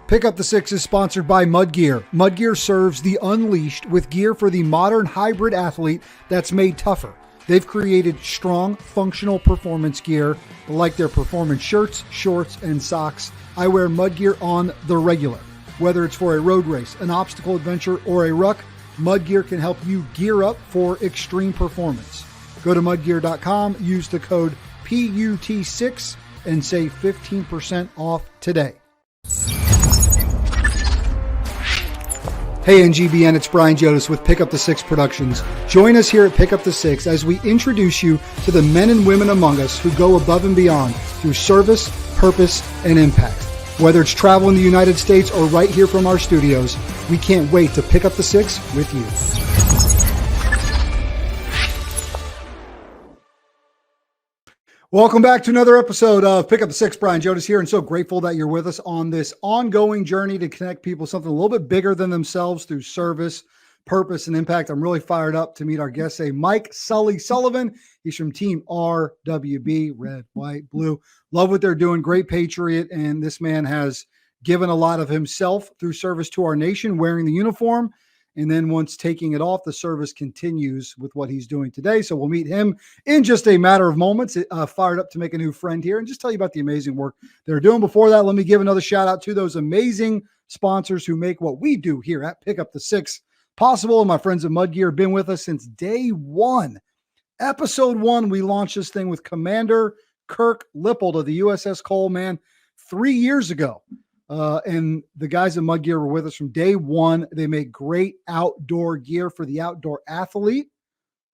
Pick Up the Six is sponsored by Mudgear. Mudgear serves the unleashed with gear for the modern hybrid athlete that's made tougher. They've created strong, functional performance gear like their performance shirts, shorts, and socks. I wear Mudgear on the regular. Whether it's for a road race, an obstacle adventure, or a ruck, Mudgear can help you gear up for extreme performance. Go to mudgear.com, use the code PUT6, and save 15% off today. Hey NGBN, it's Brian Jodas with Pick Up the Six Productions. Join us here at Pick Up the Six as we introduce you to the men and women among us who go above and beyond through service, purpose, and impact. Whether it's travel in the United States or right here from our studios, we can't wait to pick up the six with you. Welcome back to another episode of Pick Up the Six. Brian Jodas here, and so grateful that you're with us on this ongoing journey to connect people with something a little bit bigger than themselves through service, purpose, and impact. I'm really fired up to meet our guest, Mike Sullivan. He's from Team RWB, red, white, blue. Love what they're doing. Great patriot, and this man has given a lot of himself through service to our nation, wearing the uniform. And then once taking it off, the service continues with what he's doing today. So we'll meet him in just a matter of moments. Fired up to make a new friend here and just tell you about the amazing work they're doing. Before that, let me give another shout out to those amazing sponsors who make what we do here at Pick Up the Six possible. And my friends at Mudgear have been with us since day one. Episode 1, we launched this thing with Commander Kirk Lippold of the USS Cole, man, 3 years ago. And the guys at Mudgear were with us from day one. They make great outdoor gear for the outdoor athlete.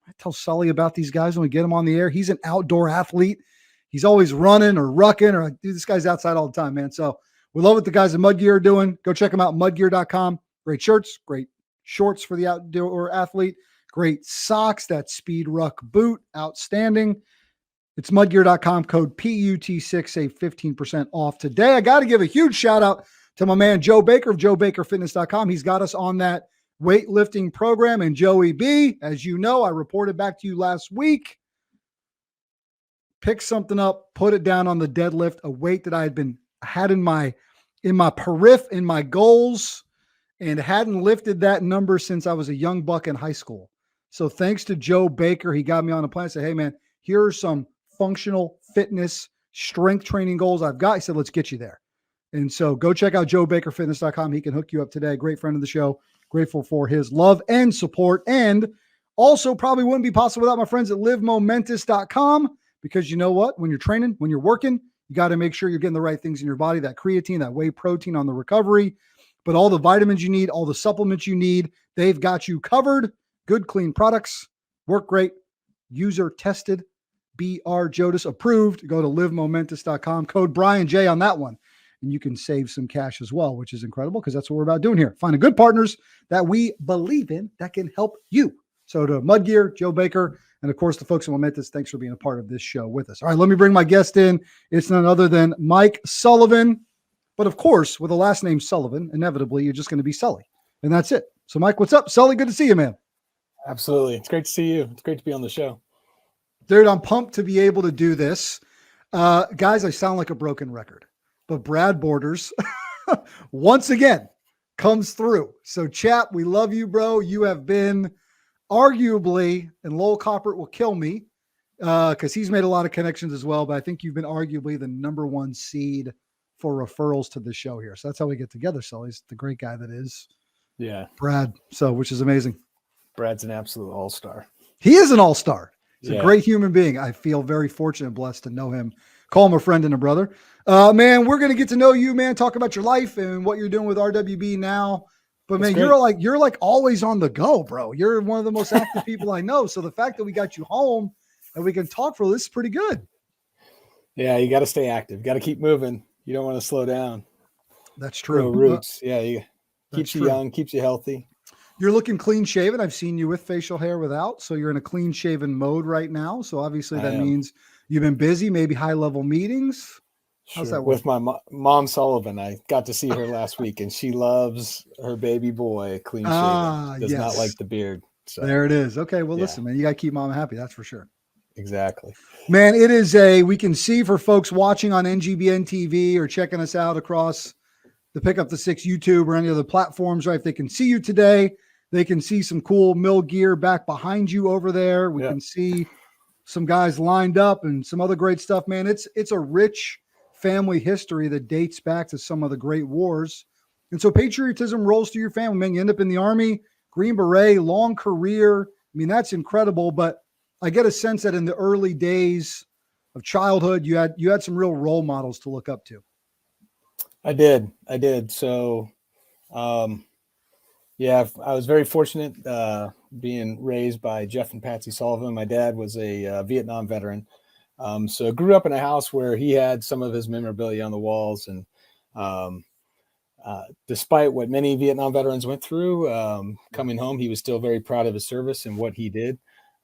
I tell Sully about these guys when we get him on the air. He's an outdoor athlete. He's always running or rucking, or like, dude, this guy's outside all the time, man. So we love what the guys at Mudgear are doing. Go check them out, mudgear.com. Great shirts, great shorts for the outdoor athlete, great socks, that Speed Ruck boot, outstanding. It's mudgear.com, code PUT6, save 15% off today. I got to give a huge shout out to my man, Joe Baker of joebakerfitness.com. He's got us on that weightlifting program. And Joey B, as you know, I reported back to you last week, pick something up, put it down on the deadlift, a weight that I had in my periph, in my goals, and hadn't lifted that number since I was a young buck in high school. So thanks to Joe Baker, he got me on the plan and said, hey man, here are some functional fitness strength training goals I've got. He said, let's get you there. And so go check out joebakerfitness.com. He can hook you up today. Great friend of the show. Grateful for his love and support. And also probably wouldn't be possible without my friends at livemomentous.com, because you know what? When you're training, when you're working, you got to make sure you're getting the right things in your body, that creatine, that whey protein on the recovery, but all the vitamins you need, all the supplements you need, they've got you covered. Good, clean products, work great, user tested, BR Jodas approved. Go to livemomentous.com, code Brian J on that one, and you can save some cash as well, which is incredible because that's what we're about doing here. Finding good partners that we believe in that can help you. So to Mudgear, Joe Baker, and of course the folks at Momentous, thanks for being a part of this show with us. All right, let me bring my guest in. It's none other than Mike Sullivan, but of course with the last name Sullivan, inevitably you're just going to be Sully, and that's it. So Mike, what's up? Sully, good to see you, man. Absolutely. It's great to see you. It's great to be on the show. Dude, I'm pumped to be able to do this. Guys, I sound like a broken record, but Brad Borders once again comes through. So chat, we love you, bro. You have been arguably, and Lowell Coppert will kill me because he's made a lot of connections as well, but I think you've been arguably the number one seed for referrals to the show here. So that's how we get together. So he's the great guy that is. Yeah. Brad. So, which is amazing. Brad's an absolute all-star. He is an all-star. He's a great human being. I feel very fortunate and blessed to know him. Call him a friend and a brother. Man, we're going to get to know you, man. Talk about your life and what you're doing with RWB now. But man, you're like always on the go, bro. You're one of the most active people I know. So the fact that we got you home and we can talk for this is pretty good. Yeah, you got to stay active. Got to keep moving. You don't want to slow down. That's true. Roots. Yeah, keeps you young, keeps you healthy. You're looking clean shaven. I've seen you with facial hair without. So you're in a clean shaven mode right now. So obviously that means you've been busy, maybe high level meetings. How's that work? With my mom Sullivan, I got to see her last week, and she loves her baby boy clean shaven. Does not like the beard. So there it is. Okay, well, listen, man, you got to keep mom happy. That's for sure. Exactly. Man, it is we can see for folks watching on NGBN TV or checking us out across the Pick Up the Six YouTube or any other platforms, right? If they can see you today, they can see some cool mill gear back behind you over there. We can see some guys lined up and some other great stuff, man. It's a rich family history that dates back to some of the great wars. And so patriotism rolls through your family, man. You end up in the Army, Green Beret, long career. I mean, that's incredible. But I get a sense that in the early days of childhood, you had some real role models to look up to. I did. So, yeah, I was very fortunate being raised by Jeff and Patsy Sullivan. My dad was a Vietnam veteran. So I grew up in a house where he had some of his memorabilia on the walls. And despite what many Vietnam veterans went through, coming home, he was still very proud of his service and what he did.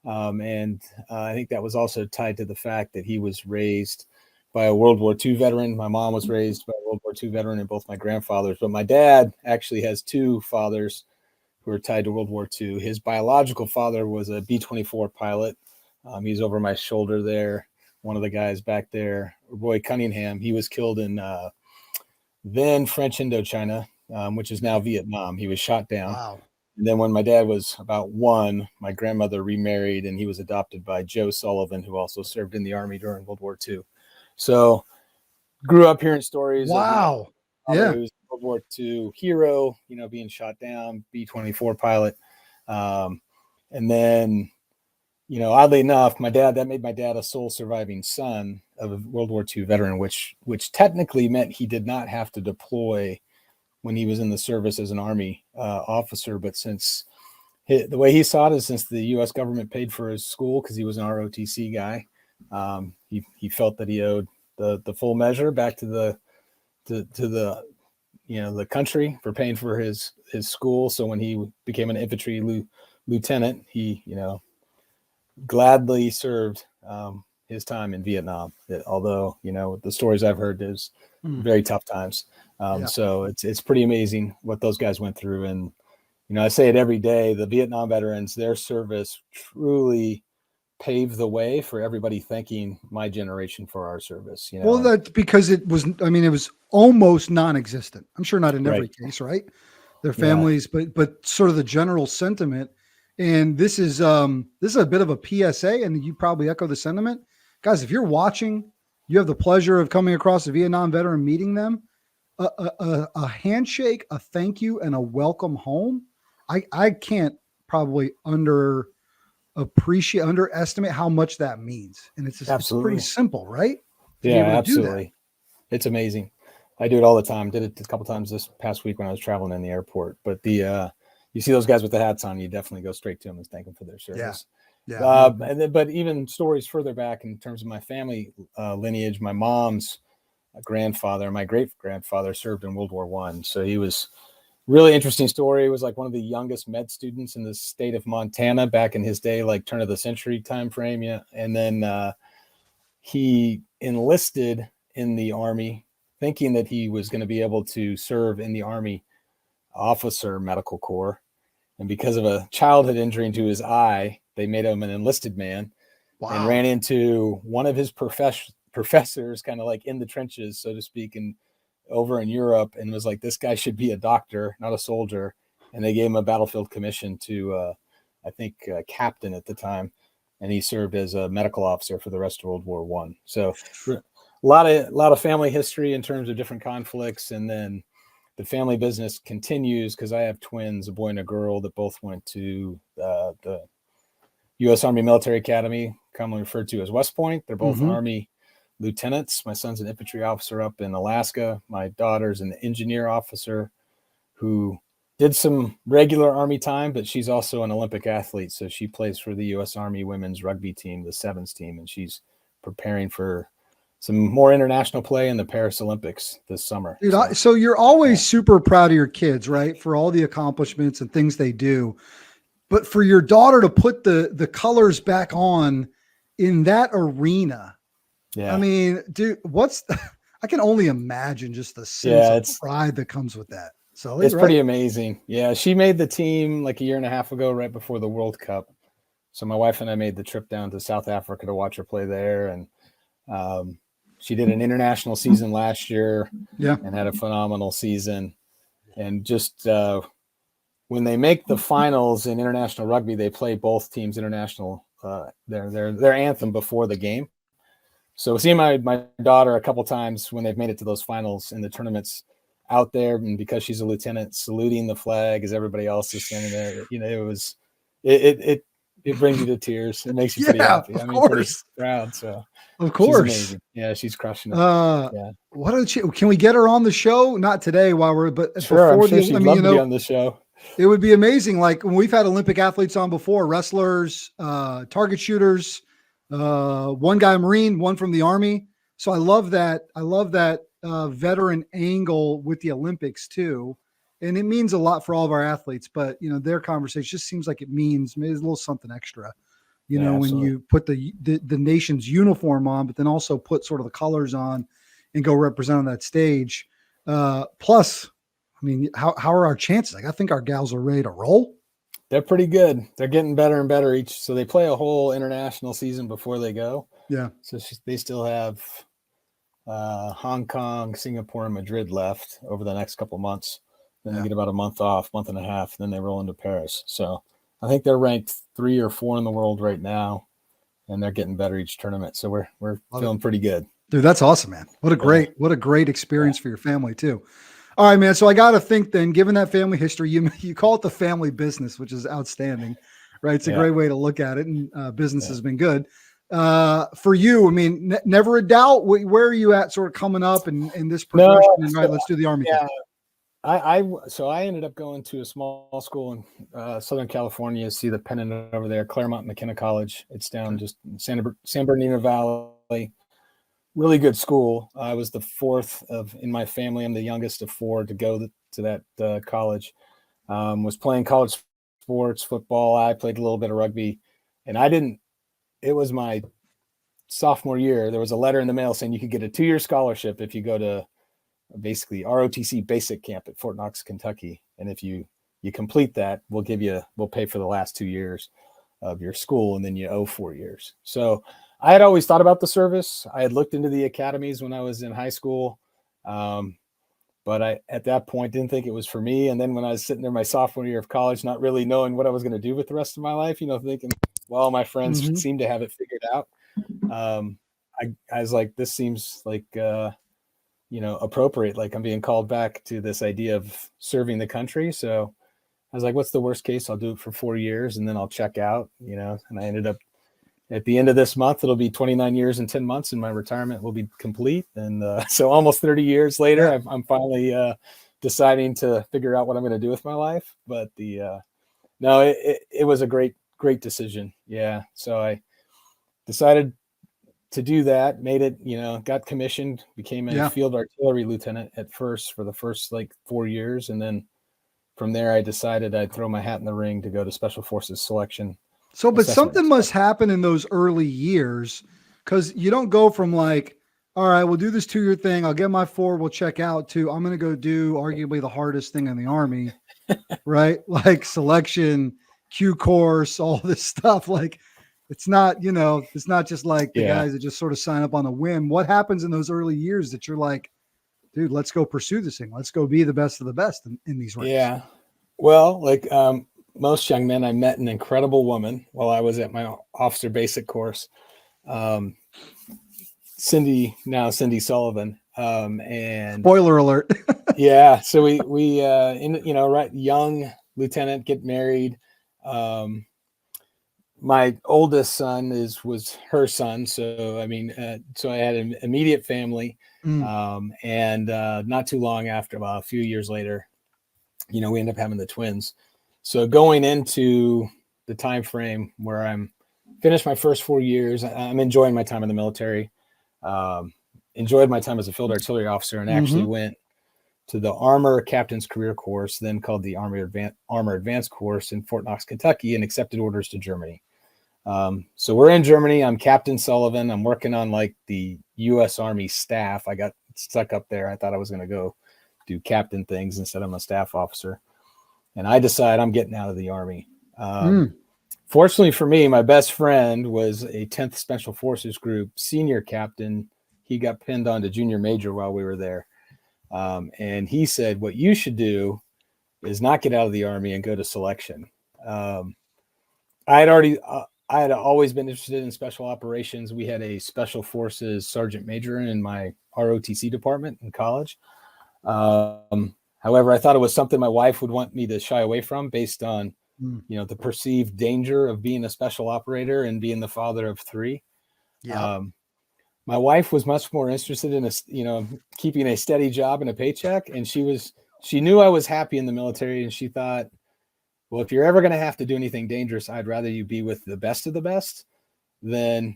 And I think that was also tied to the fact that he was raised by a World War II veteran. My mom was raised by a World War II veteran, and both my grandfathers. But my dad actually has two fathers who are tied to World War II. His biological father was a B-24 pilot. He's over my shoulder there. One of the guys back there, Roy Cunningham, he was killed in then French Indochina, which is now Vietnam. He was shot down. Wow. And then when my dad was about one, my grandmother remarried, and he was adopted by Joe Sullivan, who also served in the Army during World War II. So grew up hearing stories. Wow. Of, he was a World War II hero, being shot down, B-24 pilot. And then, oddly enough, that made my dad a sole surviving son of a World War II veteran, which technically meant he did not have to deploy when he was in the service as an Army officer. But since the way he saw it is, since the U.S. government paid for his school because he was an ROTC guy, he felt that he owed the full measure back to the the country for paying for his school. So when he became an infantry lieutenant, he gladly served his time in Vietnam. Although the stories I've heard is very tough times. So it's pretty amazing what those guys went through. And I say it every day, the Vietnam veterans, their service truly paved the way for everybody thanking my generation for our service. Well, that's because it was almost non-existent. I'm sure not in every case, right? Their families, but sort of the general sentiment. And this is a bit of a PSA, and you probably echo the sentiment. Guys, if you're watching, you have the pleasure of coming across a Vietnam veteran, meeting them, a handshake, a thank you, and a welcome home. I can't probably underestimate how much that means. And it's pretty simple, right? Yeah, absolutely. It's amazing. I do it all the time. Did it a couple times this past week when I was traveling in the airport. But you see those guys with the hats on, you definitely go straight to them and thank them for their service. Yeah. But even stories further back in terms of my family lineage, my mom's grandfather, my great grandfather, served in World War I. So he was really interesting story. He was like one of the youngest med students in the state of Montana back in his day, like turn of the century time frame. Yeah. And then he enlisted in the Army thinking that he was going to be able to serve in the Army officer medical corps. And because of a childhood injury to his eye, they made him an enlisted man. Wow. And ran into one of his professors kind of like in the trenches, so to speak, and over in Europe, and was like, this guy should be a doctor, not a soldier. And they gave him a battlefield commission to, I think, captain at the time. And he served as a medical officer for the rest of World War I. So a lot of family history in terms of different conflicts. And then the family business continues because I have twins, a boy and a girl, that both went to the U.S. Army Military Academy, commonly referred to as West Point. They're both Army lieutenants. My son's an infantry officer up in Alaska. My daughter's an engineer officer who did some regular Army time, but she's also an Olympic athlete. So she plays for the U.S. Army women's rugby team, the sevens team, and she's preparing for some more international play in the Paris Olympics this summer. Dude, so you're always super proud of your kids, right? For all the accomplishments and things they do. But for your daughter to put the colors back on in that arena, I mean, dude, I can only imagine just the sense of pride that comes with that. So it's pretty amazing. Yeah. She made the team like a year and a half ago, right before the World Cup. So my wife and I made the trip down to South Africa to watch her play there. And She did an international season last year, Yeah, and had a phenomenal season. And just when they make the finals in international rugby, they play both teams international their anthem before the game. So seeing my daughter a couple times when they've made it to those finals in the tournaments out there, and because she's a lieutenant, saluting the flag as everybody else is standing there, it brings you to tears. It makes you pretty happy. of course. Pretty proud. So of course, she's amazing. Yeah, she's crushing it. Yeah. Can we get her on the show? Not today, but sure. before I'm sure she'd love to be on the show. It would be amazing. Like when we've had Olympic athletes on before, wrestlers, target shooters, one guy Marine, one from the Army. So I love that veteran angle with the Olympics too. And it means a lot for all of our athletes, but their conversation just seems like it means maybe there's a little something extra, when absolutely. you put the nation's uniform on, but then also put sort of the colors on and go represent on that stage. Plus, I mean, how are our chances? Like, I think our gals are ready to roll. They're pretty good. They're getting better and better each. So they play a whole international season before they go. Yeah. So they still have Hong Kong, Singapore, and Madrid left over the next couple of months. Then they get about a month off, month and a half. Then they roll into Paris. So I think they're ranked 3 or 4 in the world right now, and they're getting better each tournament. So we're feeling pretty good. Dude, that's awesome, man. What a great experience for your family too. All right, man. So I got to think then, given that family history, you call it the family business, which is outstanding, right? It's a great way to look at it. And business has been good for you. I mean, never a doubt. Where are you at sort of coming up in this progression? Right, let's do the Army thing. So I ended up going to a small school in Southern California, see the pennant over there, Claremont McKenna College. It's down just in San Bernardino Valley. Really good school. I was the fourth in my family. I'm the youngest of 4 to go to that college. Was playing college sports, football. I played a little bit of rugby, and it was my sophomore year. There was a letter in the mail saying you could get a 2-year scholarship if you go to basically ROTC basic camp at Fort Knox, Kentucky. And if you complete that, we'll pay for the last 2 years of your school, and then you owe 4 years. So I had always thought about the service. I had looked into the academies when I was in high school. But I, at that point, didn't think it was for me. And then when I was sitting there my sophomore year of college, not really knowing what I was going to do with the rest of my life, thinking, well, my friends seem to have it figured out. I was like, this seems like, appropriate. Like I'm being called back to this idea of serving the country. So I was like, what's the worst case? I'll do it for 4 years and then I'll check out, and I ended up at the end of this month, it'll be 29 years and 10 months and my retirement will be complete. And so almost 30 years later, I'm finally deciding to figure out what I'm going to do with my life. But it was a great decision. Yeah. So I decided to do that, made it, got commissioned, became a field artillery lieutenant at first for the first 4 years. And then from there, I decided I'd throw my hat in the ring to go to Special Forces selection. So, but something must happen in those early years, because you don't go from all right, we'll do this 2-year thing. I'll get my 4, we'll check out, to I'm going to go do arguably the hardest thing in the Army, right? Like selection, Q course, all this stuff. It's not, it's not just the guys that just sort of sign up on a whim. What happens in those early years that you're like, dude, let's go pursue this thing. Let's go be the best of the best in these ranks. Yeah. Well, most young men, I met an incredible woman while I was at my officer basic course. Cindy Sullivan. And spoiler alert. Yeah. So we right, young lieutenant, get married. My oldest son was her son. So, so I had an immediate family. And not too long after, a few years later, we ended up having the twins. So going into the time frame where I'm finished my first 4 years, I'm enjoying my time in the military, enjoyed my time as a field artillery officer, and actually went to the Armor Captain's Career Course, then called the Armor Advanced Course in Fort Knox, Kentucky, and accepted orders to Germany. So we're in Germany. I'm Captain Sullivan. I'm working on the U.S. Army staff. I got stuck up there. I thought I was going to go do captain things instead of a staff officer. And I decide I'm getting out of the Army. Fortunately for me, my best friend was a 10th Special Forces Group senior captain. he got pinned on to junior major while we were there. And he said, what you should do is not get out of the Army and go to selection. I had always been interested in special operations. We had a special forces sergeant major in my ROTC department in college. However, I thought it was something my wife would want me to shy away from based on, the perceived danger of being a special operator and being the father of 3. Yeah. My wife was much more interested in keeping a steady job and a paycheck. And she knew I was happy in the military, and she thought, well, if you're ever going to have to do anything dangerous, I'd rather you be with the best of the best than,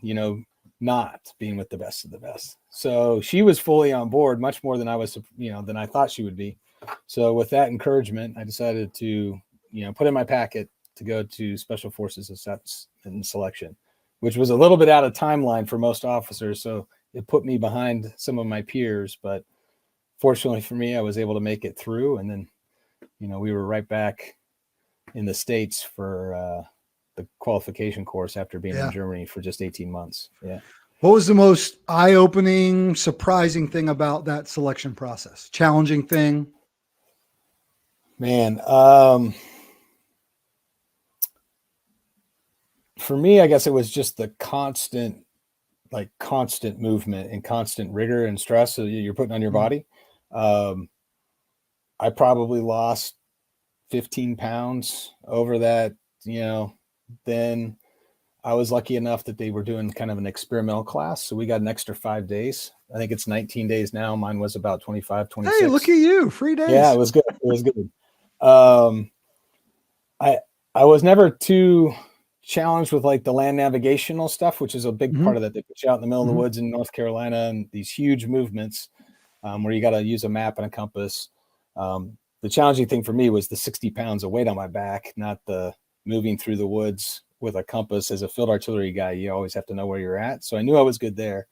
not being with the best of the best. So she was fully on board, much more than I was, than I thought she would be. So with that encouragement, I decided to, put in my packet to go to Special Forces and Selection, which was a little bit out of timeline for most officers. So it put me behind some of my peers, but fortunately for me, I was able to make it through. And then, we were right back in the States for the qualification course after being in Germany for just 18 months. Yeah. What was the most eye-opening, surprising thing about that selection process? Challenging thing? Man, for me, I guess it was just the constant movement and constant rigor and stress that you're putting on your body. I probably lost 15 pounds over that, then I was lucky enough that they were doing kind of an experimental class. So we got an extra 5 days. I think it's 19 days now. Mine was about 25, 26. Hey, look at you. Free days. Yeah, it was good. It was good. I was never too challenged with like the land navigational stuff, which is a big part of that. They put you out in the middle of the woods in North Carolina and these huge movements where you got to use a map and a compass. The challenging thing for me was the 60 pounds of weight on my back, not the moving through the woods with a compass. As a field artillery guy, you always have to know where you're at. So I knew I was good there,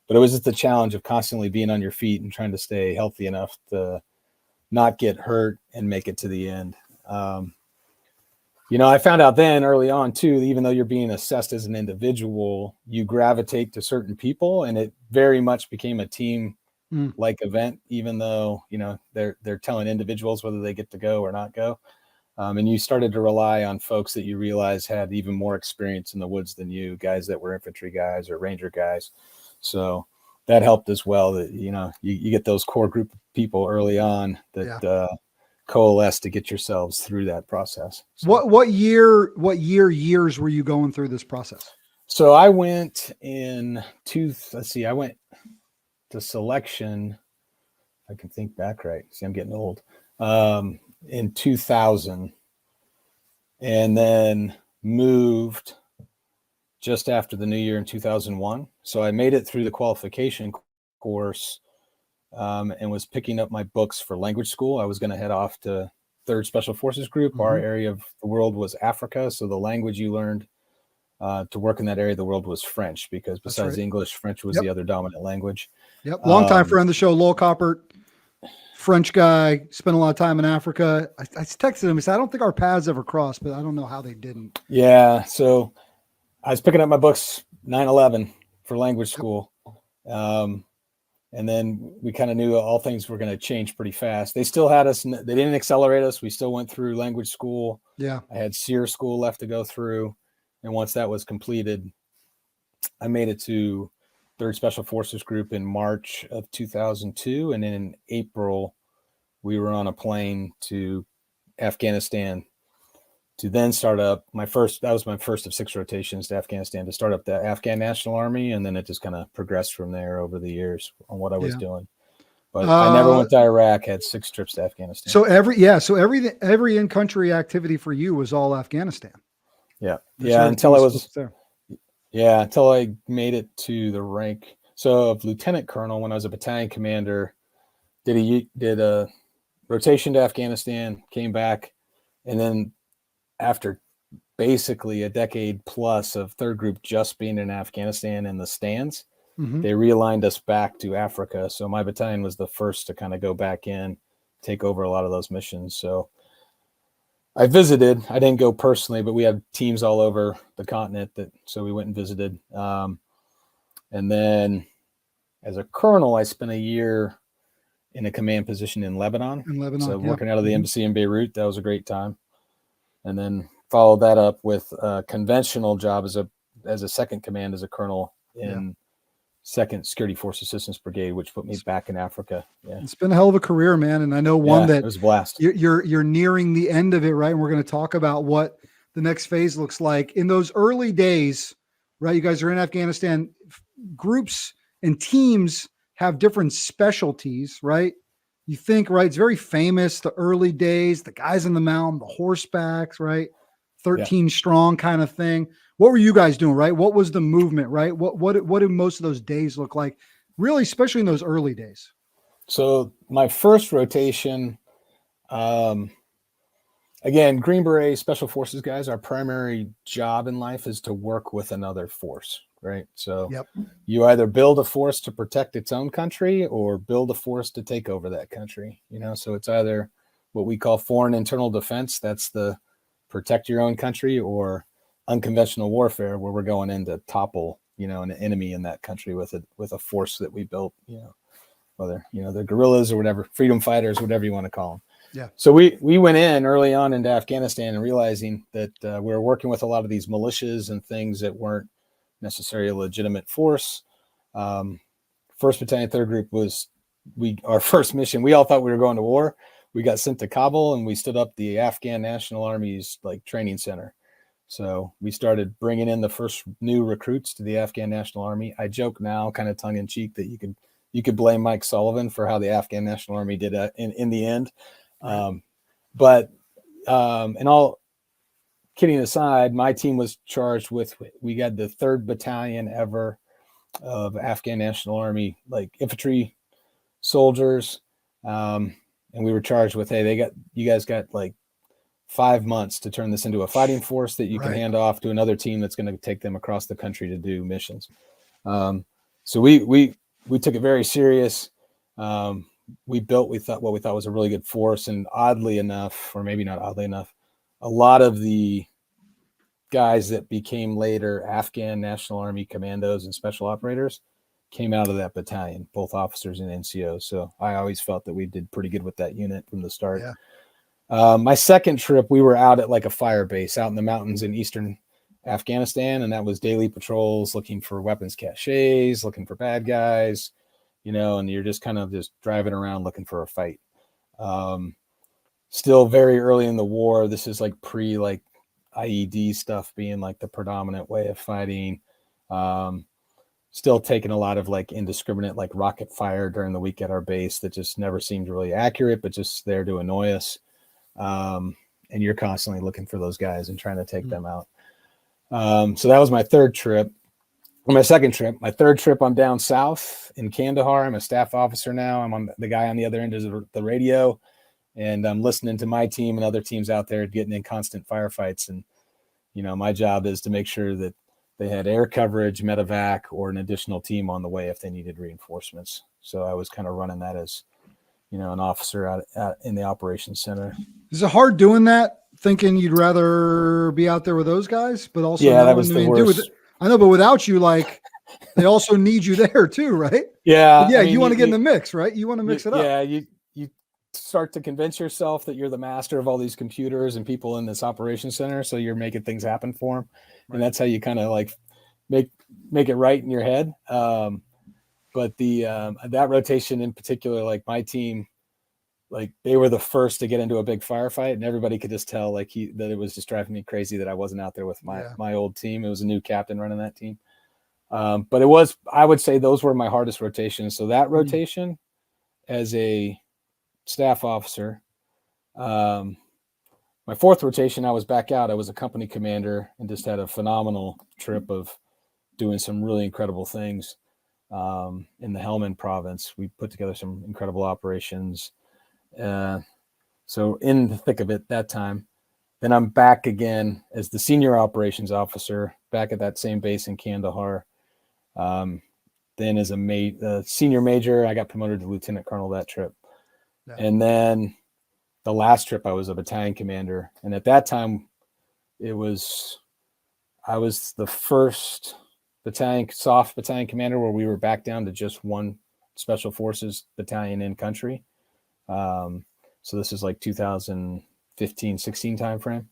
but it was just the challenge of constantly being on your feet and trying to stay healthy enough to not get hurt and make it to the end. I found out then early on too, even though you're being assessed as an individual, you gravitate to certain people, and it very much became a team like event, even though, they're telling individuals whether they get to go or not go. And you started to rely on folks that you realize had even more experience in the woods than you, guys that were infantry guys or ranger guys. So that helped as well, that, you get those core group of people early on that coalesce to get yourselves through that process. So, What years were you going through this process? So I went I went to selection. I can think back right. See, I'm getting old. In 2000, and then moved just after the new year in 2001. So I made it through the qualification course and was picking up my books for language school. I was going to head off to 3rd Special Forces Group. Our area of the world was Africa. So the language you learned to work in that area of the world was French, because besides English, French was the other dominant language. Yep. Long time friend of the show, Lowell Coppert, French guy, spent a lot of time in Africa. I texted him. He said, I don't think our paths ever crossed, but I don't know how they didn't. Yeah. So I was picking up my books 9/11 for language school. And then we kind of knew all things were going to change pretty fast. They still had us. They didn't accelerate us. We still went through language school. Yeah. I had SEER school left to go through. And once that was completed, I made it to 3rd Special Forces Group in March of 2002. And then in April, we were on a plane to Afghanistan to then start up that was my first of 6 rotations to Afghanistan to start up the Afghan National Army. And then it just kind of progressed from there over the years on what I was doing. But I never went to Iraq, had 6 trips to Afghanistan. So every in-country activity for you was all Afghanistan. Yeah. Until I made it to the rank. So of lieutenant colonel, when I was a battalion commander, did a rotation to Afghanistan, came back. And then after basically a decade plus of 3rd Group just being in Afghanistan in the stands, they realigned us back to Africa. So my battalion was the first to kind of go back in, take over a lot of those missions. So I visited. I didn't go personally, but we had teams all over the continent so we went and visited. And then as a colonel, I spent a year in a command position in Lebanon. So working out of the embassy in Beirut, that was a great time. And then followed that up with a conventional job as a second command as a colonel in 2nd Security Force Assistance Brigade, which put me back in Africa. Yeah, it's been a hell of a career, man. And I know one that it was a blast. You're nearing the end of it, right? And we're going to talk about what the next phase looks like. In those early days, right? You guys are in Afghanistan. Groups and teams have different specialties, right? You think, right? It's very famous, the early days, the guys on the mountain, the horsebacks, right? 13 strong kind of thing. What were you guys doing, right? What was the movement, right? What do most of those days look like? Really, especially in those early days. So my first rotation, again, Green Beret Special Forces guys, our primary job in life is to work with another force, right? So you either build a force to protect its own country or build a force to take over that country, so it's either what we call foreign internal defense, that's the protect your own country, or unconventional warfare, where we're going in to topple, an enemy in that country with a force that we built, whether, they're guerrillas or whatever, freedom fighters, whatever you want to call them. Yeah. So we went in early on into Afghanistan and realizing that we were working with a lot of these militias and things that weren't necessarily a legitimate force. 1st Battalion, 3rd Group was our first mission. We all thought we were going to war. We got sent to Kabul and we stood up the Afghan National Army's training center. So we started bringing in the first new recruits to the Afghan National Army. I joke now, kind of tongue in cheek, that you could blame Mike Sullivan for how the Afghan National Army did in the end. But and all kidding aside, my team was charged with, we got the 3rd Battalion ever of Afghan National Army, infantry soldiers. And we were charged with, hey, you guys got 5 months to turn this into a fighting force that you can hand off to another team that's going to take them across the country to do missions. So we took it very serious. We thought what we thought was a really good force. And oddly enough, or maybe not oddly enough, a lot of the guys that became later Afghan National Army commandos and special operators came out of that battalion, both officers and NCOs. So I always felt that we did pretty good with that unit from the start. Yeah. My second trip, we were out at a fire base out in the mountains in eastern Afghanistan. And that was daily patrols, looking for weapons caches, looking for bad guys, and you're just kind of just driving around looking for a fight. Still very early in the war. This is pre IED stuff being the predominant way of fighting. Still taking a lot of indiscriminate rocket fire during the week at our base that just never seemed really accurate, but just there to annoy us. And you're constantly looking for those guys and trying to take them out. So that was my third trip. My second trip. My third trip, I'm down south in Kandahar. I'm a staff officer now. I'm the guy on the other end of the radio, and I'm listening to my team and other teams out there getting in constant firefights. And, my job is to make sure that they had air coverage, medevac, or an additional team on the way if they needed reinforcements. So I was kind of running that as, an officer out in the operations center. Is it hard doing that, thinking you'd rather be out there with those guys, but also that was the worst. I know, but without you, they also need you there too, right? Yeah. But yeah, you want to get in the mix, right? You want to mix it up. Yeah, you start to convince yourself that you're the master of all these computers and people in this operations center, so you're making things happen for them, and that's how you kind of make it right in your head. But the that rotation in particular, my team, they were the first to get into a big firefight, and everybody could just tell that it was just driving me crazy that I wasn't out there with my old team. It was a new captain running that team. But I would say those were my hardest rotations. So that rotation as a staff officer, my fourth rotation, I was back out. I was a company commander and just had a phenomenal trip of doing some really incredible things in the Helmand province. We put together some incredible operations. So in the thick of it that time, then I'm back again as the senior operations officer back at that same base in Kandahar. Then as a senior major, I got promoted to lieutenant colonel that trip. Yeah. And then the last trip I was a battalion commander. And at that time I was the first soft battalion commander, where we were back down to just one special forces battalion in country. So this is like 2015, 16 timeframe,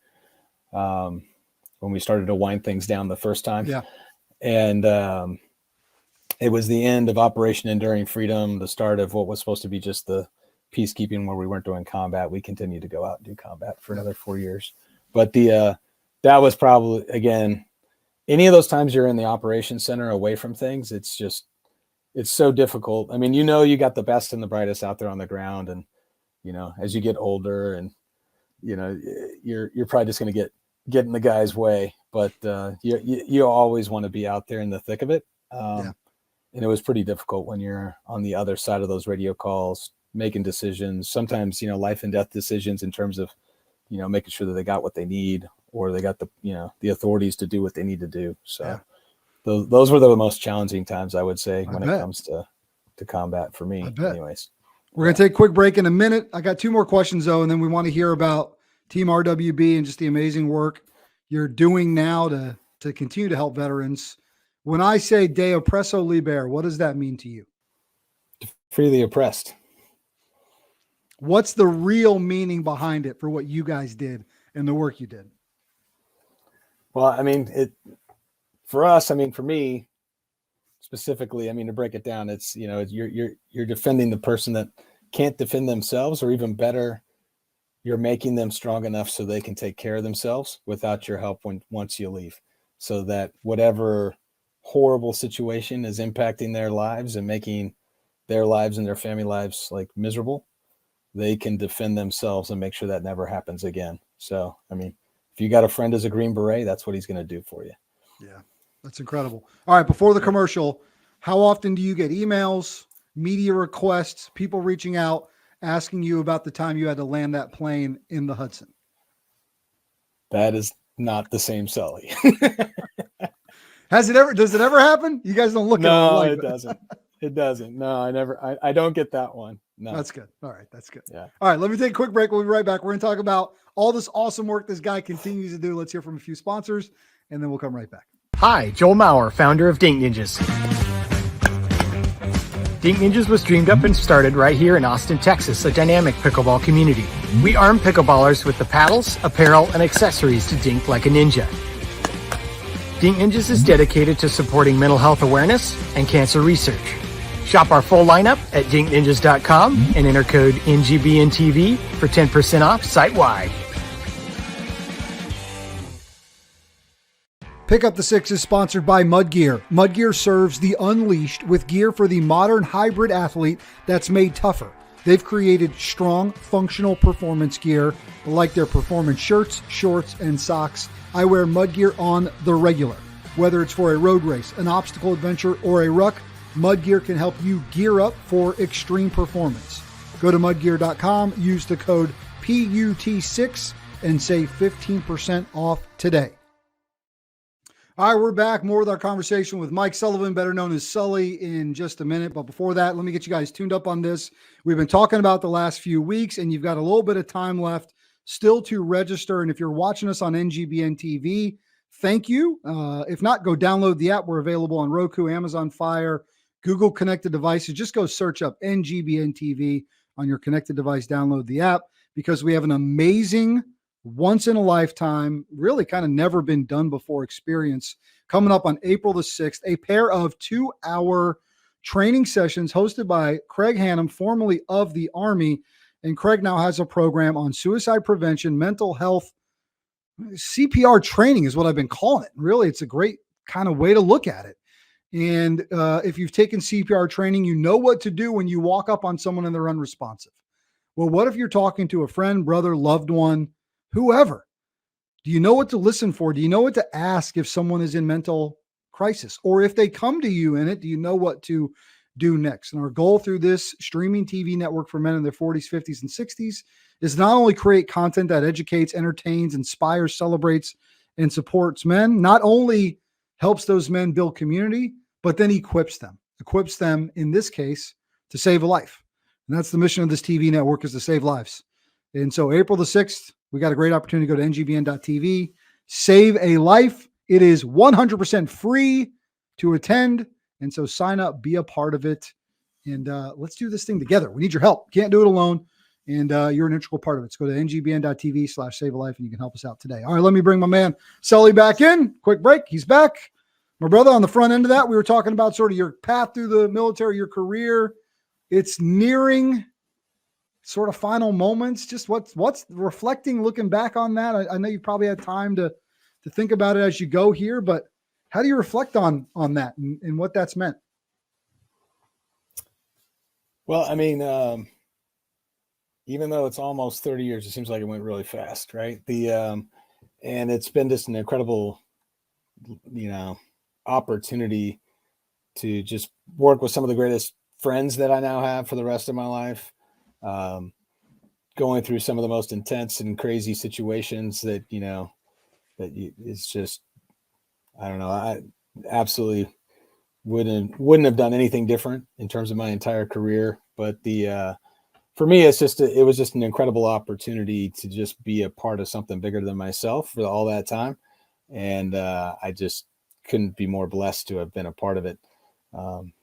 when we started to wind things down the first time. Yeah. And it was the end of Operation Enduring Freedom, the start of what was supposed to be just the peacekeeping, where we weren't doing combat. We continued to go out and do combat for another 4 years. But that was probably, again, any of those times you're in the operations center away from things, it's so difficult. I mean, you got the best and the brightest out there on the ground. And, as you get older and, you're probably just going to get in the guy's way, but you always want to be out there in the thick of it. And it was pretty difficult when you're on the other side of those radio calls, making decisions, sometimes, life and death decisions in terms of, making sure that they got what they need, or they got the authorities to do what they need to do. So those were the most challenging times, I would say, when it comes to combat for me anyways. We're going to take a quick break in a minute. I got 2 more questions though. And then we want to hear about Team RWB and just the amazing work you're doing now to continue to help veterans. When I say De Oppresso Liber, what does that mean to you? To free the oppressed. What's the real meaning behind it for what you guys did and the work you did? Well, I mean, for us, I mean, for me specifically, I mean, to break it down, it's, you're defending the person that can't defend themselves, or even better, you're making them strong enough so they can take care of themselves without your help once you leave, so that whatever horrible situation is impacting their lives and making their lives and their family lives like miserable, they can defend themselves and make sure that never happens again. So, I mean, if you got a friend as a Green Beret, that's what he's going to do for you. Yeah, that's incredible. All right, before the commercial, how often do you get emails, media requests, people reaching out, asking you about the time you had to land that plane in the Hudson? That is not the same Sully. Does it ever happen? You guys don't look at it. No, it doesn't. It doesn't. No, I don't get that one. No. That's good. All right. That's good. Yeah. All right. Let me take a quick break. We'll be right back. We're going to talk about all this awesome work this guy continues to do. Let's hear from a few sponsors, and then we'll come right back. Hi, Joel Maurer, founder of Dink Ninjas. Dink Ninjas was dreamed up and started right here in Austin, Texas, a dynamic pickleball community. We arm pickleballers with the paddles, apparel, and accessories to dink like a ninja. Dink Ninjas is dedicated to supporting mental health awareness and cancer research. Shop our full lineup at dinkninjas.com and enter code NGBNTV for 10% off site-wide. Pick Up the Six is sponsored by Mudgear. Mudgear serves the unleashed with gear for the modern hybrid athlete that's made tougher. They've created strong, functional performance gear like their performance shirts, shorts, and socks. I wear Mudgear on the regular. Whether it's for a road race, an obstacle adventure, or a ruck, Mudgear can help you gear up for extreme performance. Go to mudgear.com, use the code PUT6, and save 15% off today. All right, we're back. More with our conversation with Mike Sullivan, better known as Sully, in just a minute. But before that, let me get you guys tuned up on this. We've been talking about the last few weeks, and you've got a little bit of time left still to register. And if you're watching us on NGBN TV, thank you. If not, go download the app. We're available on Roku, Amazon Fire, Google connected devices. Just go search up NGBN TV on your connected device. Download the app, because we have an amazing once in a lifetime, really kind of never been done before experience coming up on April the 6th, a pair of 2-hour training sessions hosted by Craig Hannum, formerly of the Army. And Craig now has a program on suicide prevention, mental health, CPR training is what I've been calling it. Really, it's a great kind of way to look at it. And if you've taken CPR training, you know what to do when you walk up on someone and they're unresponsive. Well, what if you're talking to a friend, brother, loved one, whoever? Do you know what to listen for? Do you know what to ask if someone is in mental crisis? Or if they come to you in it, do you know what to do next? And our goal through this streaming TV network for men in their 40s, 50s, and 60s is not only create content that educates, entertains, inspires, celebrates, and supports men, not only helps those men build community, but then equips them in this case to save a life. And that's the mission of this TV network, is to save lives. And so April the 6th, we got a great opportunity to go to ngbn.tv, save a life. It is 100% free. to attend. And so sign up, be a part of it, and let's do this thing together. We need your help. Can't do it alone. And you're an integral part of it. So go to ngbn.tv/save-a-life and you can help us out today. All right, let me bring my man Sully back in. Quick break. He's back. My brother, on the front end of that, we were talking about sort of your path through the military, your career. It's nearing sort of final moments. Just what's reflecting, looking back on that. I know you probably had time to think about it as you go here, but how do you reflect on that and what that's meant? Well, I mean, even though it's almost 30 years, it seems like it went really fast, right? And it's been just an incredible, opportunity to just work with some of the greatest friends that I now have for the rest of my life. Going through some of the most intense and crazy situations that, it's just, I don't know. I absolutely wouldn't have done anything different in terms of my entire career. But for me, it was just an incredible opportunity to just be a part of something bigger than myself for all that time. And I just couldn't be more blessed to have been a part of it.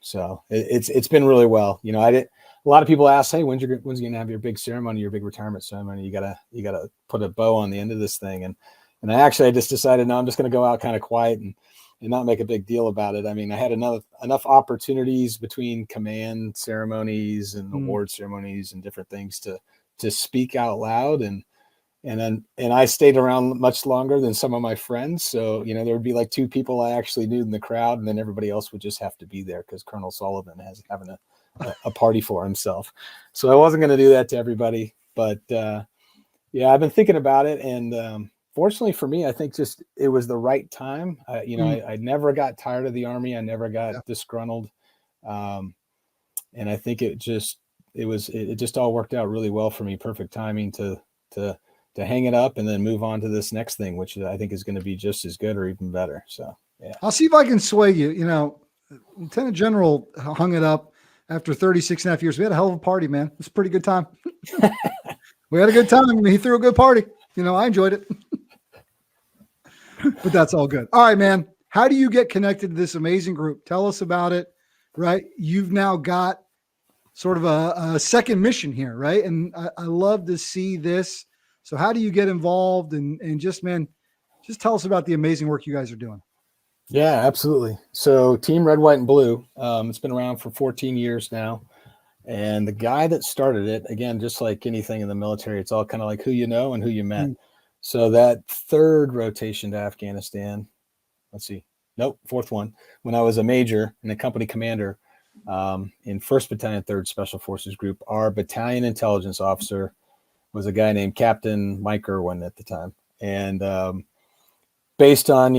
So it's been really well. A lot of people ask, hey, when's you going to have your big ceremony, your big retirement ceremony? You gotta put a bow on the end of this thing. And I just decided, no, I'm just going to go out kind of quiet and not make a big deal about it. I mean, I had enough opportunities between command ceremonies and award ceremonies and different things to speak out loud. And I stayed around much longer than some of my friends. So, there would be like 2 people I actually knew in the crowd, and then everybody else would just have to be there because Colonel Sullivan having a party for himself. So I wasn't going to do that to everybody, but I've been thinking about it. And fortunately for me, I think just it was the right time. I never got tired of the Army. I never got disgruntled. And I think it just all worked out really well for me. Perfect timing to hang it up and then move on to this next thing, which I think is going to be just as good or even better. So, yeah. I'll see if I can sway you. Lieutenant General hung it up after 36 and a half years. We had a hell of a party, man. It was a pretty good time. We had a good time. He threw a good party. I enjoyed it. But that's all good. All right, man. How do you get connected to this amazing group? Tell us about it, right? You've now got sort of a second mission here, right? And I love to see this. So how do you get involved and just tell us about the amazing work you guys are doing. Yeah, absolutely. So Team Red, White, and Blue, it's been around for 14 years now. And the guy that started it, again, just like anything in the military, it's all kind of like who you know and who you met. So that third rotation to Afghanistan, fourth one, when I was a major and a company commander in 1st Battalion, 3rd Special Forces Group, our battalion intelligence officer was a guy named Captain Mike Irwin at the time. And based on,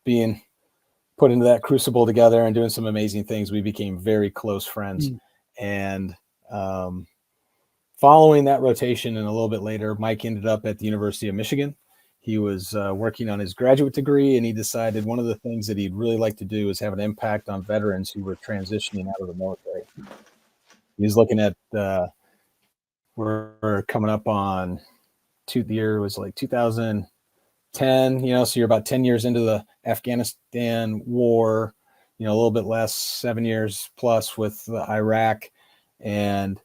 being put into that crucible together and doing some amazing things, we became very close friends. And following that rotation and a little bit later, Mike ended up at the University of Michigan. He was working on his graduate degree, and he decided one of the things that he'd really like to do is have an impact on veterans who were transitioning out of the military. He was looking at we're coming up on the year was like 2010, so you're about 10 years into the Afghanistan war, a little bit less, 7 years plus with Iraq. And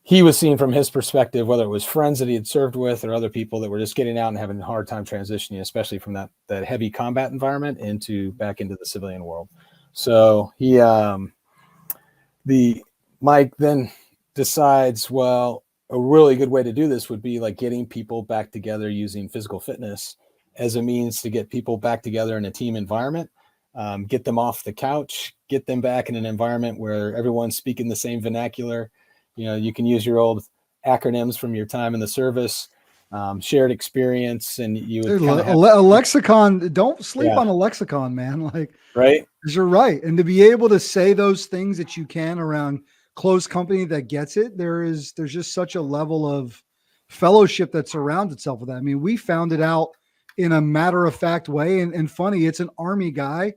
he was seeing from his perspective, whether it was friends that he had served with or other people that were just getting out and having a hard time transitioning, especially from that heavy combat environment back into the civilian world. So Mike then decides, well, a really good way to do this would be like getting people back together using physical fitness as a means to get people back together in a team environment, get them off the couch, get them back in an environment where everyone's speaking the same vernacular. You can use your old acronyms from your time in the service, shared experience, and you would a lexicon. Don't sleep on a lexicon, man. Like, right? You're right. And to be able to say those things that you can around close company that gets it, there's just such a level of fellowship that surrounds itself with that. I mean, we found it out in a matter-of-fact way. And funny, it's an Army guy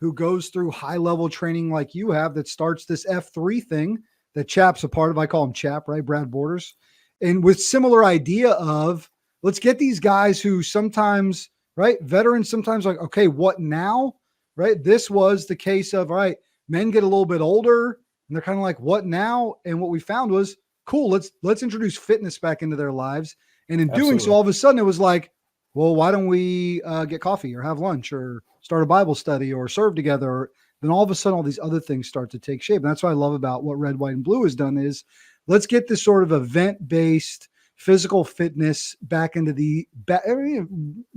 who goes through high-level training like you have that starts this F3 thing that Chap's a part of. I call him Chap, right? Brad Borders. And with similar idea of, let's get these guys who sometimes, right, veterans sometimes like, okay, what now? right? This was the case of, all right, men get a little bit older and they're kind of like, what now? And what we found was, cool, let's introduce fitness back into their lives. And in doing so, all of a sudden it was like, well, why don't we get coffee or have lunch or start a Bible study or serve together? Or, then all of a sudden, all these other things start to take shape. And that's what I love about what Red, White, and Blue has done is let's get this sort of event-based physical fitness back into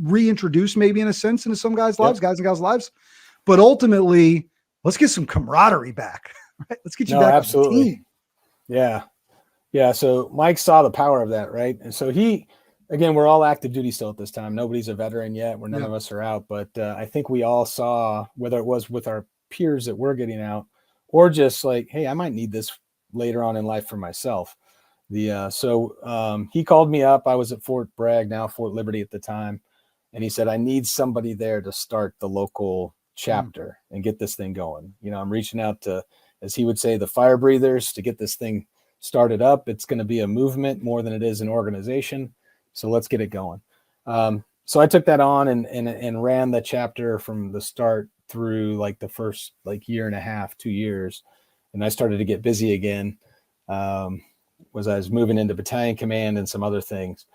reintroduce maybe in a sense into some guys' lives, guys and gals' lives. But ultimately, let's get some camaraderie back. Right? Let's get you back. Absolutely. On the team. Yeah. Yeah. So Mike saw the power of that, right? And so again, we're all active duty still at this time. Nobody's a veteran yet. None of us are out. But I think we all saw, whether it was with our peers that we're getting out or just like, hey, I might need this later on in life for myself. So he called me up. I was at Fort Bragg, now Fort Liberty at the time. And he said, I need somebody there to start the local chapter and get this thing going. I'm reaching out to, as he would say, the fire breathers to get this thing started up. It's going to be a movement more than it is an organization. So let's get it going. So I took that on and ran the chapter from the start through like the first year and a half, 2 years. And I started to get busy again. I was moving into battalion command and some other things,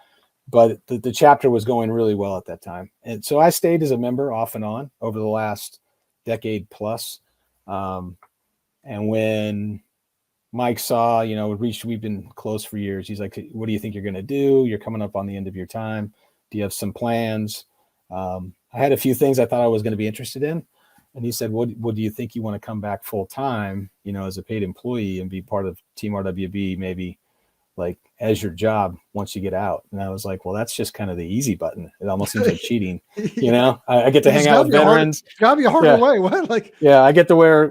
but the chapter was going really well at that time. And so I stayed as a member off and on over the last decade plus. And when Mike saw, we've been close for years. He's like, what do you think you're going to do? You're coming up on the end of your time. Do you have some plans? I had a few things I thought I was going to be interested in. And he said, what do you think you want to come back full time, as a paid employee and be part of Team RWB, maybe like as your job once you get out? And I was like, well, that's just kind of the easy button. It almost seems like cheating, I get to hang out with veterans. It's gotta be a harder way. What? I get to wear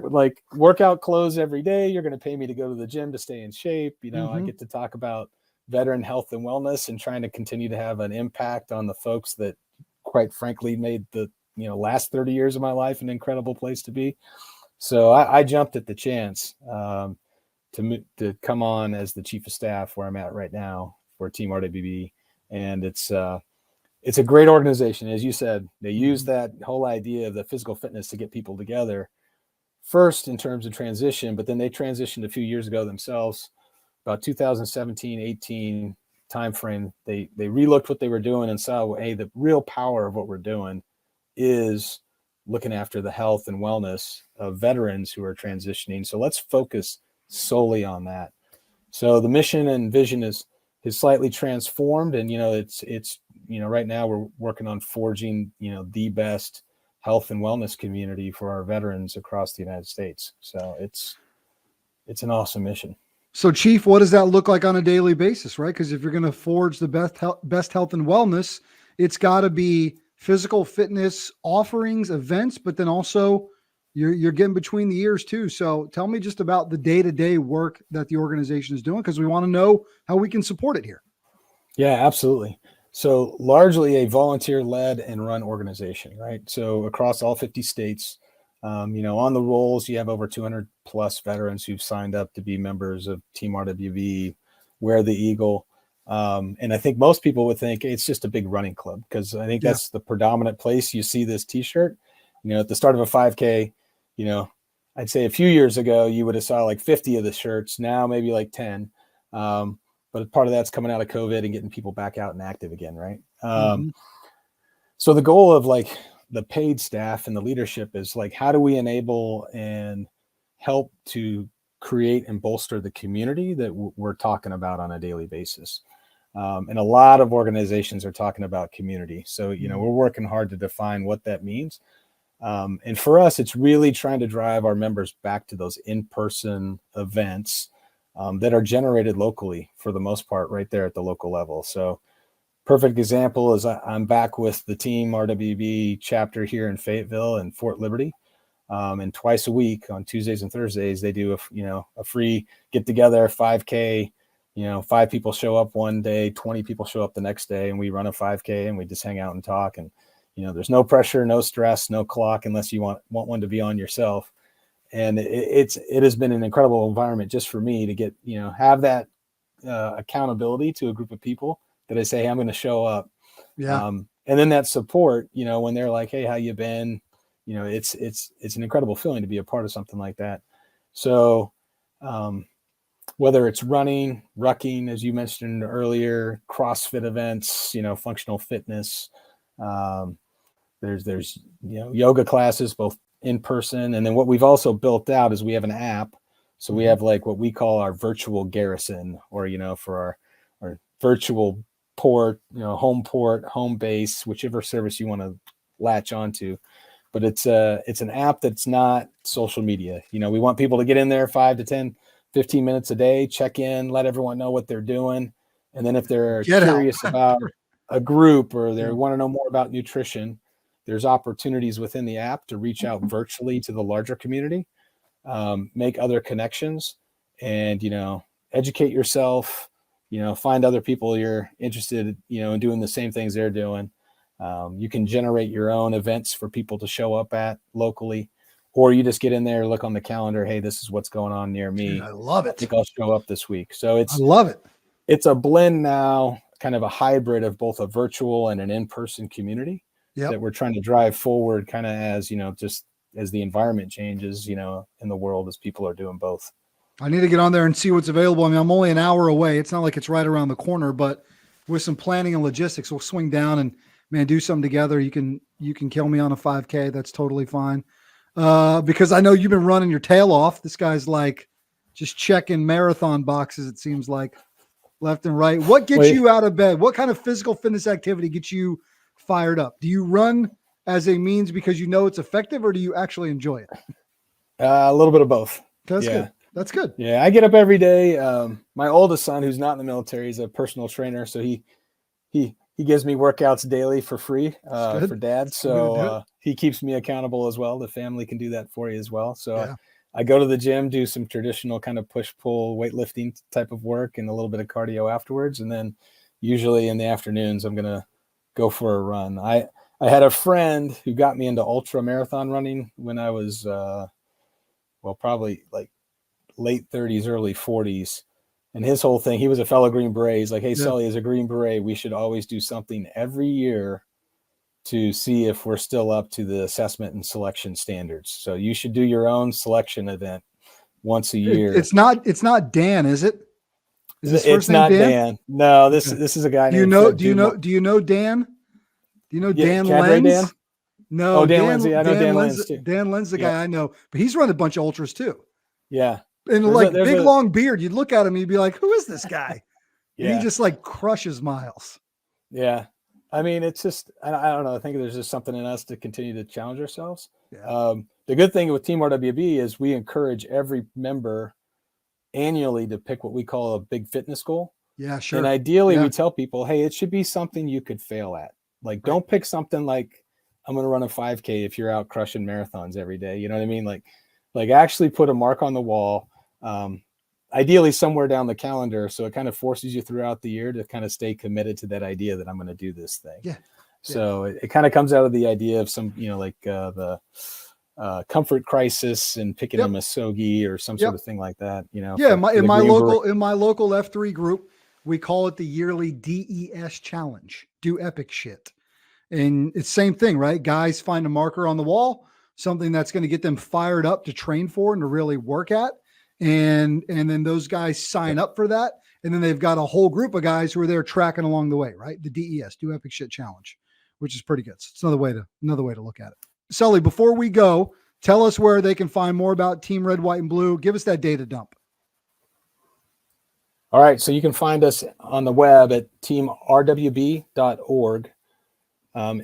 workout clothes every day. You're going to pay me to go to the gym to stay in shape. I get to talk about veteran health and wellness and trying to continue to have an impact on the folks that quite frankly made the last 30 years of my life an incredible place to be. So I jumped at the chance to come on as the chief of staff where I'm at right now for Team RWB. And it's a great organization. As you said, they use that whole idea of the physical fitness to get people together first in terms of transition, but then they transitioned a few years ago themselves, about 2017, 18 timeframe. They relooked what they were doing and saw, hey, the real power of what we're doing is looking after the health and wellness of veterans who are transitioning. So let's focus solely on that. So the mission and vision is slightly transformed. And, it's right now we're working on forging, the best health and wellness community for our veterans across the United States. So it's an awesome mission. So Chief, what does that look like on a daily basis, right? Because if you're going to forge the best health and wellness, it's got to be physical fitness offerings, events, but then also you're getting between the ears too. So tell me just about the day-to-day work that the organization is doing, because we want to know how we can support it here. Yeah, absolutely. So largely a volunteer-led and run organization, right? So across all 50 states, on the rolls, you have over 200 plus veterans who've signed up to be members of Team RWB, Wear the Eagle. And I think most people would think it's just a big running club, because I think that's the predominant place you see this t-shirt. At the start of a 5K, I'd say a few years ago, you would have saw like 50 of the shirts, now maybe like 10. But part of that's coming out of COVID and getting people back out and active again, right? So the goal of the paid staff and the leadership is how do we enable and help to create and bolster the community that we're talking about on a daily basis. And a lot of organizations are talking about community. So, we're working hard to define what that means. And for us, it's really trying to drive our members back to those in-person events that are generated locally for the most part, right there at the local level. So perfect example is I'm back with the Team RWB chapter here in Fayetteville and Fort Liberty. And twice a week on Tuesdays and Thursdays, they do a free get together 5K. 5 people show up one day, 20 people show up the next day, and we run a 5K and we just hang out and talk. And, there's no pressure, no stress, no clock, unless you want one to be on yourself. And it has been an incredible environment just for me to get, have that accountability to a group of people that I say, hey, I'm going to show up. Yeah. And then that support, when they're like, hey, how you been? it's an incredible feeling to be a part of something like that. So whether it's running, rucking, as you mentioned earlier, CrossFit events, functional fitness, there's yoga classes, both in person. And then what we've also built out is we have an app. So we have like what we call our virtual garrison, or, for our virtual port, home base, whichever service you want to latch onto. But it's an app that's not social media. We want people to get in there 5 to 10, 15 minutes a day, check in, let everyone know what they're doing. And then if they're curious about a group or they want to know more about nutrition, there's opportunities within the app to reach out virtually to the larger community, make other connections, and, educate yourself, find other people you're interested, in doing the same things they're doing. You can generate your own events for people to show up at locally, or you just get in there, look on the calendar. Hey, this is what's going on near me. Dude, I love it. I think I'll show up this week. So I love it. It's a blend now, kind of a hybrid of both a virtual and an in-person community that we're trying to drive forward, kind of as, just as the environment changes, in the world, as people are doing both. I need to get on there and see what's available. I mean, I'm only an hour away. It's not like it's right around the corner, but with some planning and logistics, we'll swing down and, man, do something together. You can kill me on a 5K. That's totally fine. Because I know you've been running your tail off. This guy's like just checking marathon boxes, it seems like, left and right. What gets you out of bed? What kind of physical fitness activity gets you fired up? Do you run as a means because you know it's effective, or do you actually enjoy it? A little bit of both. That's good. That's good. Yeah, I get up every day. My oldest son, who's not in the military, is a personal trainer, so he gives me workouts daily for free for dad. So he keeps me accountable as well. The family can do that for you as well. So I go to the gym, do some traditional kind of push-pull weightlifting type of work and a little bit of cardio afterwards. And then usually in the afternoons, I'm going to go for a run. I had a friend who got me into ultra marathon running when I was, probably like late 30s, early 40s. And his whole thing, he was a fellow Green Beret. He's like, hey, Sully, as a Green Beret, we should always do something every year to see if we're still up to the assessment and selection standards. So you should do your own selection event once a year. It's not Dan, is it? It's not Dan. No, this is a guy named Do you know Dan? Do you know Dan Cadre Lenz? Dan? No, Dan Lindsay. I know Dan Lenz too. Dan Lenz, the guy I know, but he's run a bunch of ultras too. Yeah. And big long beard. You'd look at him, you'd be like, who is this guy? And he just like crushes miles. Yeah. I mean, it's just, I don't know. I think there's just something in us to continue to challenge ourselves. Yeah. The good thing with Team RWB is we encourage every member annually to pick what we call a big fitness goal. Yeah, sure. And ideally we tell people, hey, it should be something you could fail at. Like, don't pick something like, I'm going to run a 5K if you're out crushing marathons every day. You know what I mean? Like actually put a mark on the wall. Ideally somewhere down the calendar. So it kind of forces you throughout the year to kind of stay committed to that idea that I'm going to do this thing. Yeah. So it kind of comes out of the idea of some, the comfort crisis and picking a Masogi or some sort of thing like that, Yeah. In my local F3 group, we call it the yearly DES challenge, do epic shit. And it's same thing, right? Guys find a marker on the wall, something that's going to get them fired up to train for and to really work at. And then those guys sign up for that. And then they've got a whole group of guys who are there tracking along the way, right? The DES, do epic shit challenge, which is pretty good. So it's another way to look at it. Sully, before we go, tell us where they can find more about Team Red, White, and Blue. Give us that data dump. All right. So you can find us on the web at teamrwb.org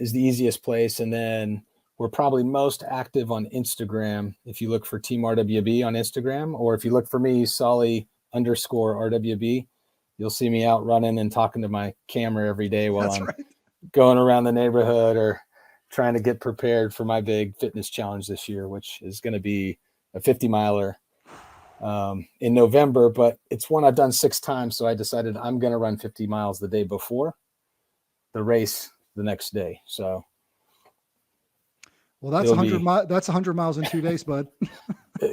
is the easiest place. And then we're probably most active on Instagram. If you look for Team RWB on Instagram, or if you look for me, Sully_RWB, you'll see me out running and talking to my camera every day while I'm going around the neighborhood or trying to get prepared for my big fitness challenge this year, which is going to be a 50-miler in November, but it's one I've done 6 times. So I decided I'm going to run 50 miles the day before the race the next day. So well, that's 100 that's 100 miles in 2 days, bud.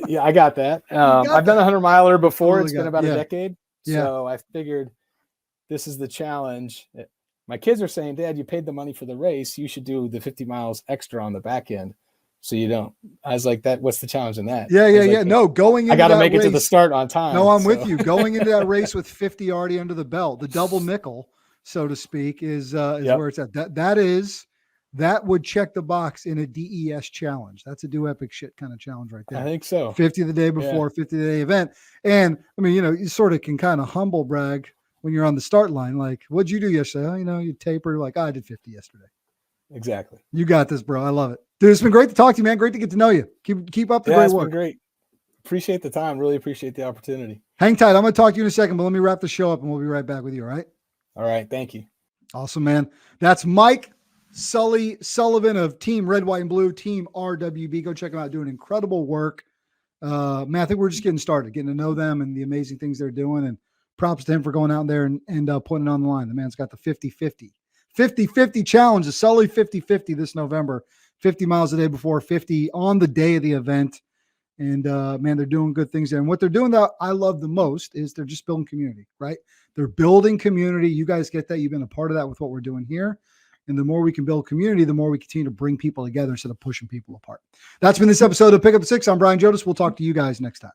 Yeah, I got that. I've done a 100-miler before. It's been about a decade. Yeah. So I figured this is the challenge. My kids are saying, Dad, you paid the money for the race. You should do the 50 miles extra on the back end. So you don't. I was like, that. What's the challenge in that? Yeah. Like, No, going into I got to that make it to the race- start on time. No, I'm so. with you. Going into that race with 50 already under the belt, the double nickel, so to speak, is where it's at. That would check the box in a DES challenge. That's a do epic shit kind of challenge right there. I think so. 50 the day before, 50 the day event. And I mean, you sort of can kind of humble brag when you're on the start line. Like, what'd you do yesterday? Oh, you taper. Like, I did 50 yesterday. Exactly. You got this, bro. I love it. Dude, it's been great to talk to you, man. Great to get to know you. Keep up the great work. Been great. Appreciate the time. Really appreciate the opportunity. Hang tight. I'm going to talk to you in a second, but let me wrap the show up and we'll be right back with you. All right. All right. Thank you. Awesome, man. That's Mike Sullivan of Team Red, White, and Blue, Team RWB. Go check them out. Doing incredible work. Man, I think we're just getting started, getting to know them and the amazing things they're doing. And props to him for going out there and putting it on the line. The man's got the 50-50 challenge, the Sully 50-50 this November, 50 miles a day before, 50 on the day of the event. And man, they're doing good things there. And what they're doing that I love the most is they're just building community, right? They're building community. You guys get that. You've been a part of that with what we're doing here. And the more we can build community, the more we continue to bring people together instead of pushing people apart. That's been this episode of Pick Up the Six. I'm Brian Jodas. We'll talk to you guys next time.